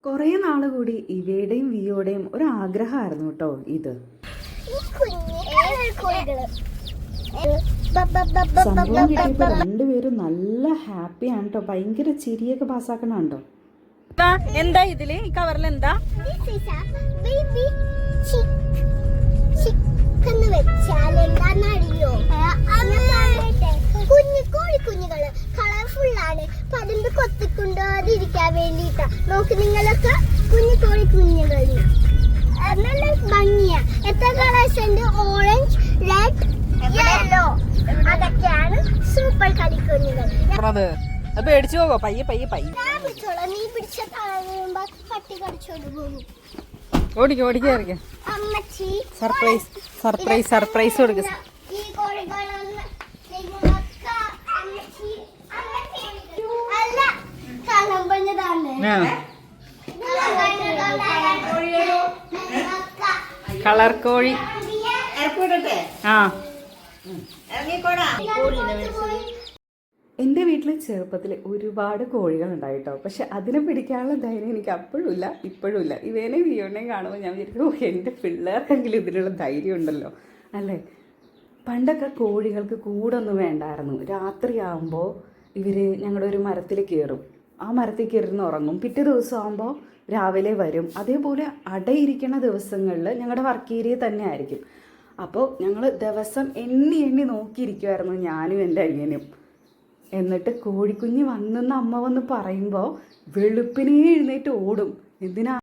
കുറേ നാൾ കൂടി ഇവയുടെയും വിയോടെയും ഒരു ആഗ്രഹമായിരുന്നു കേട്ടോ ഇത്. സംഭവം കിട്ടിയപ്പോൾ രണ്ടുപേരും നല്ല ഹാപ്പിയാണ് കേട്ടോ. ഭയങ്കര ചിരിയൊക്കെ പാസ്സാക്കണുണ്ടോ. എന്താ ഇതില് ഈ കവറിൽ എന്താ? കുഞ്ഞുകള് കളർഫുള്ളാണ്. പതിമ്പ് കൊത്തിക്കൊണ്ടാതിരിക്കാൻ വേണ്ടിട്ടാ. നോക്ക് നിങ്ങളൊക്കെ കുഞ്ഞുകൾ നല്ല ഭംഗിയാ. എത്ര കളേഴ്സ് ഉണ്ട്? Orange, red, yellow. അതൊക്കെയാണ് സൂപ്പർ കളിക്കുഞ്ഞുകൾ. പേടിച്ചു പോകോ? പയ്യെ പയ്യെ പയ്യെ നീ പിടിച്ച തളരുമ്പോ പട്ടി കടിച്ചോണ്ട് പോകും. ഓടിക്കും അമ്മച്ചി സർപ്രൈസ് കൊടുക്ക. ഈ കോഴികളൊന്ന് അല്ല കാണാൻ പറഞ്ഞതാണ്. കളർ കോഴി. ആ എൻ്റെ വീട്ടിൽ ചെറുപ്പത്തിൽ ഒരുപാട് കോഴികളുണ്ടായി കേട്ടോ. പക്ഷെ അതിനെ പിടിക്കാനുള്ള ധൈര്യം എനിക്ക് അപ്പോഴും ഇല്ല, ഇപ്പോഴും ഇല്ല. ഇവേനെ വിയോനെയും കാണുമ്പോൾ ഞാൻ വിചാരിക്കും, എൻ്റെ പിള്ളേർക്കെങ്കിലും ഇതിനുള്ള ധൈര്യം ഉണ്ടല്ലോ അല്ലേ. പണ്ടൊക്കെ കോഴികൾക്ക് കൂടൊന്നും വേണ്ടായിരുന്നു. രാത്രിയാകുമ്പോൾ ഇവർ ഞങ്ങളുടെ ഒരു മരത്തിൽ കയറും. ആ മരത്തിൽ കയറിന്ന് ഉറങ്ങും. പിറ്റേ ദിവസം ആകുമ്പോൾ രാവിലെ വരും. അതേപോലെ അടയിരിക്കുന്ന ദിവസങ്ങളിൽ ഞങ്ങളുടെ വർക്ക് ഏരിയ തന്നെ ആയിരിക്കും. അപ്പോൾ ഞങ്ങൾ ദിവസം എണ്ണി നോക്കിയിരിക്കുമായിരുന്നു, ഞാനും എൻ്റെ അനിയനും. എന്നിട്ട് കോഴിക്കുഞ്ഞ് വന്നെന്ന് അമ്മ വന്ന് പറയുമ്പോൾ വെളുപ്പിനെ എഴുന്നേറ്റ് ഓടും. എന്തിനാ